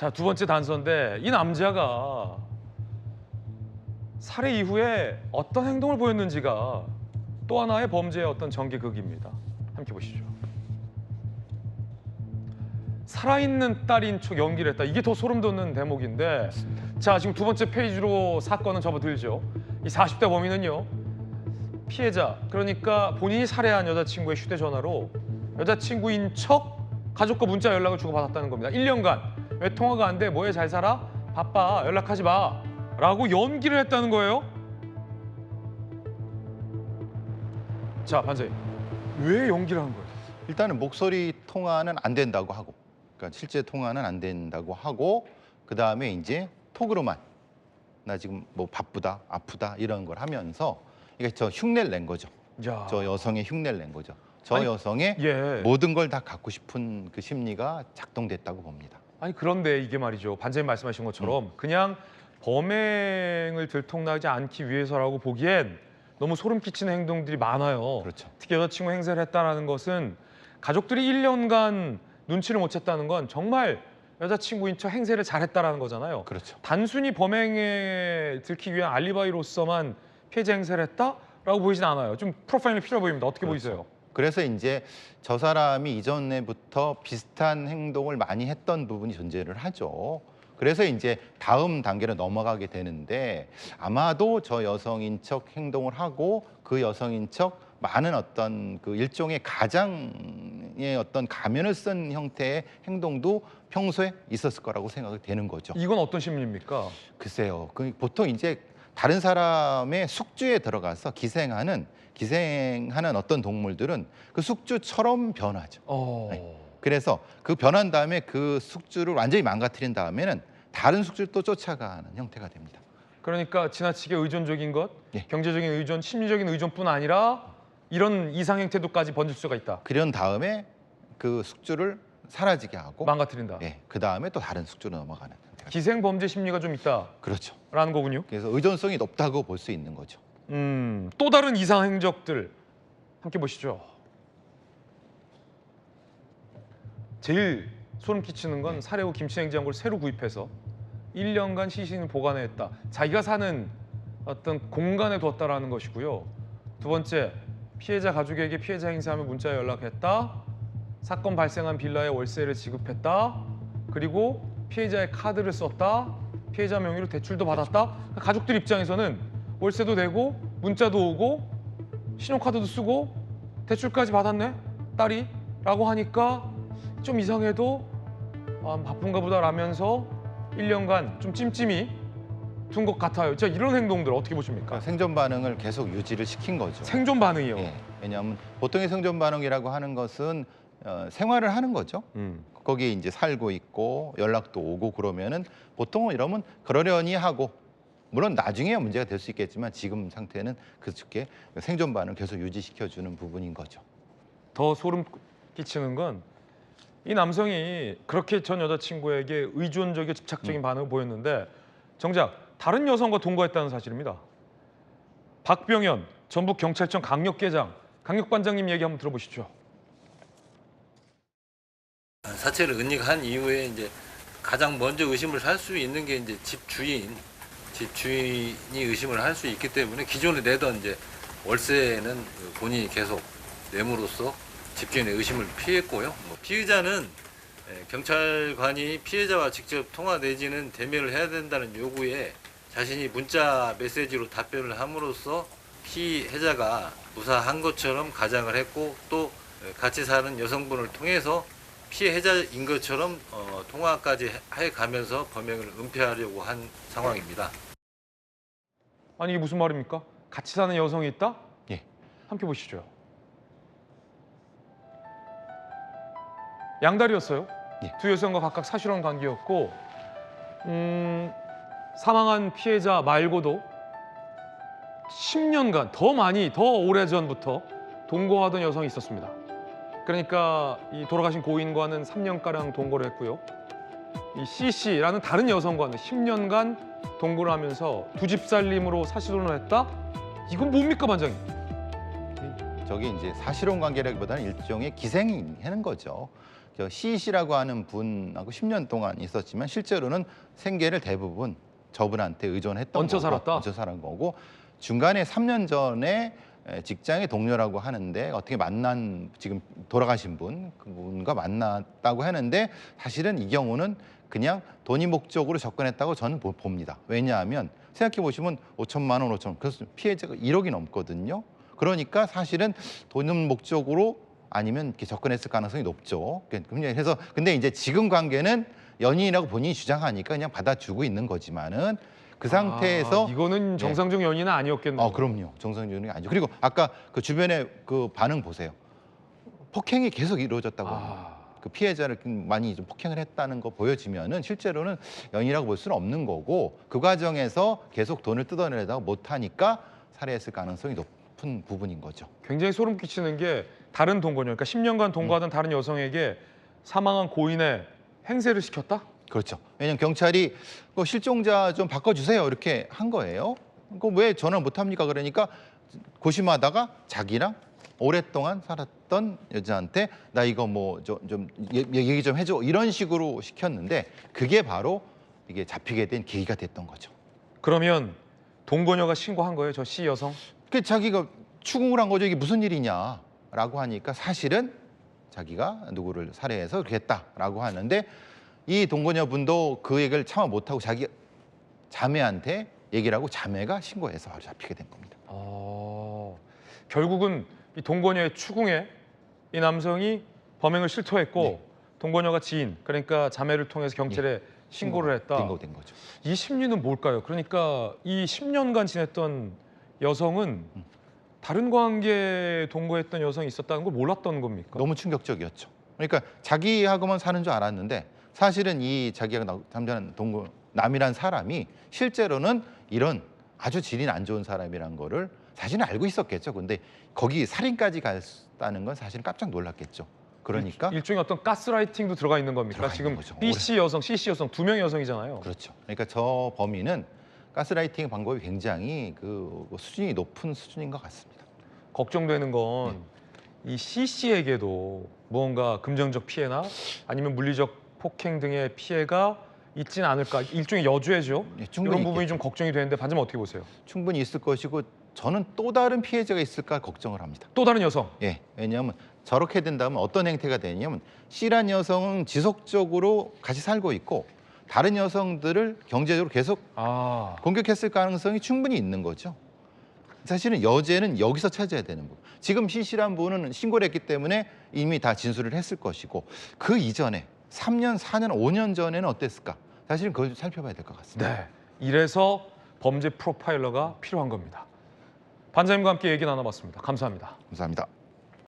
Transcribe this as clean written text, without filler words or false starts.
자, 두 번째 단서인데 이 남자가 살해 이후에 어떤 행동을 보였는지가 또 하나의 범죄의 어떤 전개극입니다. 함께 보시죠. 살아있는 딸인 척 연기를 했다. 이게 더 소름 돋는 대목인데, 자, 지금 두 번째 페이지로 사건은 접어들죠. 이 40대 범인은요, 피해자, 그러니까 본인이 살해한 여자친구의 휴대전화로 여자친구인 척 가족과 문자 연락을 주고받았다는 겁니다. 1년간 왜 통화가 안 돼? 뭐해? 잘 살아? 바빠. 연락하지 마. 라고 연기를 했다는 거예요. 자, 반장님, 왜 연기를 한 거예요? 일단은 목소리 통화는 안 된다고 하고, 그러니까 실제 통화는 안 된다고 하고, 그 다음에 이제 톡으로만 나 지금 뭐 바쁘다, 아프다 이런 걸 하면서 이게 저 흉내를 낸 거죠. 야. 저 여성의 흉내를 낸 거죠. 저 아니, 여성의 예. 모든 걸 다 갖고 싶은 그 심리가 작동됐다고 봅니다. 아니, 그런데 이게 말이죠. 반장님 말씀하신 것처럼 그냥 범행을 들통나지 않기 위해서라고 보기엔 너무 소름 끼치는 행동들이 많아요. 그렇죠. 특히 여자친구 행세를 했다는 것은 가족들이 1년간 눈치를 못 챘다는 건 정말 여자친구인 척 행세를 잘했다는 거잖아요. 그렇죠. 단순히 범행에 들기 위한 알리바이로서만 피해자 행세를 했다라고 보이진 않아요. 좀 프로파일링이 필요해 보입니다. 어떻게 그렇죠. 보이세요? 그래서 이제 저 사람이 이전에부터 비슷한 행동을 많이 했던 부분이 존재를 하죠. 그래서 이제 다음 단계로 넘어가게 되는데, 아마도 저 여성인 척 행동을 하고 그 여성인 척 많은 어떤 그 일종의 가장의 어떤 가면을 쓴 형태의 행동도 평소에 있었을 거라고 생각이 되는 거죠. 이건 어떤 심리입니까? 글쎄요. 보통 이제 다른 사람의 숙주에 들어가서 기생하는 어떤 동물들은 그 숙주처럼 변하죠. 네. 그래서 그 변한 다음에 그 숙주를 완전히 망가뜨린 다음에는 다른 숙주를 또 쫓아가는 형태가 됩니다. 그러니까 지나치게 의존적인 것, 예. 경제적인 의존, 심리적인 의존뿐 아니라 이런 이상 행태도까지 번질 수가 있다. 그런 다음에 그 숙주를 사라지게 하고, 망가뜨린다. 예, 그 다음에 또 다른 숙주로 넘어가는 형태가. 기생 범죄 심리가 좀 있다라는 그렇죠. 거군요. 그래서 의존성이 높다고 볼 수 있는 거죠. 또 다른 이상 행적들 함께 보시죠. 제일 소름 끼치는 건 살해 후 김치 냉장고를 새로 구입해서 1년간 시신을 보관했다. 자기가 사는 어떤 공간에 뒀다라는 것이고요. 두 번째, 피해자 가족에게 피해자 행세하며 문자 연락했다. 사건 발생한 빌라에 월세를 지급했다. 그리고 피해자의 카드를 썼다. 피해자 명의로 대출도 받았다. 가족들 입장에서는 월세도 내고 문자도 오고 신용카드도 쓰고 대출까지 받았네 딸이 라고 하니까 좀 이상해도 바쁜가 보다 라면서 1년간 좀 찜찜이 둔 것 같아요. 자, 이런 행동들 어떻게 보십니까? 그러니까 생존 반응을 계속 유지를 시킨 거죠. 생존 반응이요. 예, 왜냐하면 보통의 생존 반응이라고 하는 것은 생활을 하는 거죠. 거기에 이제 살고 있고 연락도 오고 그러면은 보통은 이러면 그러려니 하고, 물론 나중에 문제가 될 수 있겠지만 지금 상태는 그렇게 생존 반응을 계속 유지시켜주는 부분인 거죠. 더 소름 끼치는 건 이 남성이 그렇게 전 여자친구에게 의존적이고 집착적인 반응을 보였는데 정작 다른 여성과 동거했다는 사실입니다. 박병현 전북경찰청 강력계장, 강력반장님 얘기 한번 들어보시죠. 사체를 은닉한 이후에 이제 가장 먼저 의심을 할 수 있는 게 이제 집주인이 의심을 할 수 있기 때문에 기존에 내던 이제 월세는 본인이 계속 내므로써 집주인의 의심을 피했고요. 피의자는 경찰관이 피해자와 직접 통화 내지는 대면을 해야 된다는 요구에 자신이 문자 메시지로 답변을 함으로써 피해자가 무사한 것처럼 가장을 했고, 또 같이 사는 여성분을 통해서 피해자인 것처럼 통화까지 해가면서 범행을 은폐하려고 한 상황입니다. 아니, 이게 무슨 말입니까? 같이 사는 여성이 있다? 예. 함께 보시죠. 양다리였어요. 예. 두 여성과 각각 사실혼 관계였고, 사망한 피해자 말고도 10년간 더 오래전부터 동거하던 여성이 있었습니다. 그러니까 이 돌아가신 고인과는 3년가량 동거를 했고요. 이 C씨라는 다른 여성과는 10년간 동거를 하면서 두 집 살림으로 사실혼을 했다? 이건 뭡니까, 반장님? 저게 이제 사실혼 관계라기보다는 일종의 기생이 하는 거죠. CEC라고 하는 분하고 10년 동안 있었지만 실제로는 생계를 대부분 저분한테 의존했던 얹혀 거고, 살았다? 얹혀 살은 거고 중간에 3년 전에 직장의 동료라고 하는데 어떻게 만난 지금 돌아가신 분 그분과 만났다고 하는데 사실은 이 경우는 그냥 돈이 목적으로 접근했다고 저는 봅니다. 왜냐하면 생각해 보시면 5천만 원, 5천 그래서 피해자가 1억이 넘거든요. 그러니까 사실은 돈은 목적으로 아니면 이렇게 접근했을 가능성이 높죠. 그래서 근데 이제 지금 관계는 연인이라고 본인이 주장하니까 그냥 받아주고 있는 거지만은 그 상태에서 이거는 정상적 연인은 아니었겠네요. 그럼요. 정상적인 게 아니죠. 그리고 아까 그 주변의 그 반응 보세요. 폭행이 계속 이루어졌다고 합니다. 그 피해자를 많이 좀 폭행을 했다는 거 보여지면은 실제로는 연인이라고 볼 수는 없는 거고 그 과정에서 계속 돈을 뜯어내다가 못하니까 살해했을 가능성이 높은 부분인 거죠. 굉장히 소름 끼치는 게 다른 동거녀, 그러니까 10년간 동거하던 다른 여성에게 사망한 고인의 행세를 시켰다? 그렇죠. 왜냐하면 경찰이 그 실종자 좀 바꿔주세요 이렇게 한 거예요. 그 왜 전화를 못합니까? 그러니까 고심하다가 자기랑 오랫동안 살았던 여자한테 나 이거 뭐 좀 얘기 좀 해줘 이런 식으로 시켰는데 그게 바로 이게 잡히게 된 계기가 됐던 거죠. 그러면 동거녀가 신고한 거예요, 저 C 여성? 그 자기가 추궁을 한 거죠. 이게 무슨 일이냐라고 하니까 사실은 자기가 누구를 살해해서 그렇게 했다라고 하는데 이 동거녀분도 그 얘기를 참아 못하고 자기 자매한테 얘기를 하고 자매가 신고해서 바로 잡히게 된 겁니다. 결국은 이 동거녀의 추궁에 이 남성이 범행을 실토했고 네. 동거녀가 지인, 그러니까 자매를 통해서 경찰에 신고를 했다. 된 거죠. 이 심리는 뭘까요? 그러니까 이 10년간 지냈던 여성은 다른 관계에 동거했던 여성이 있었다는 걸 몰랐던 겁니까? 너무 충격적이었죠. 그러니까 자기하고만 사는 줄 알았는데 사실은 이 자기가 잠자는 남이란 사람이 실제로는 이런 아주 질이 안 좋은 사람이란 거를 사실은 알고 있었겠죠. 근데 거기 살인까지 갔다는 건 사실은 깜짝 놀랐겠죠. 그러니까 일종의 어떤 가스라이팅도 들어가 있는 겁니까? 들어가 지금 있는 거죠. BC 여성, CC 여성 두 명의 여성이잖아요. 그렇죠. 그러니까 저 범인은 가스라이팅 방법이 굉장히 그 수준이 높은 수준인 것 같습니다. 걱정되는 건 이 CC에게도 무언가 금전적 피해나 아니면 물리적 폭행 등의 피해가 있지는 않을까. 일종의 여주애죠. 충분히 이런 부분이 있겠죠. 좀 걱정이 되는데 반장님 어떻게 보세요? 충분히 있을 것이고 저는 또 다른 피해자가 있을까 걱정을 합니다. 또 다른 여성. 왜냐하면 저렇게 된다면 어떤 행태가 되냐면 C란 여성은 지속적으로 같이 살고 있고 다른 여성들을 경제적으로 계속 공격했을 가능성이 충분히 있는 거죠. 사실은 여죄는 여기서 찾아야 되는 거예요. 지금 C씨란 분은 신고를 했기 때문에 이미 다 진술을 했을 것이고 그 이전에 3년, 4년, 5년 전에는 어땠을까? 사실은 그걸 좀 살펴봐야 될 것 같습니다. 네. 이래서 범죄 프로파일러가 필요한 겁니다. 반장님과 함께 얘기 나눠봤습니다. 감사합니다. 감사합니다.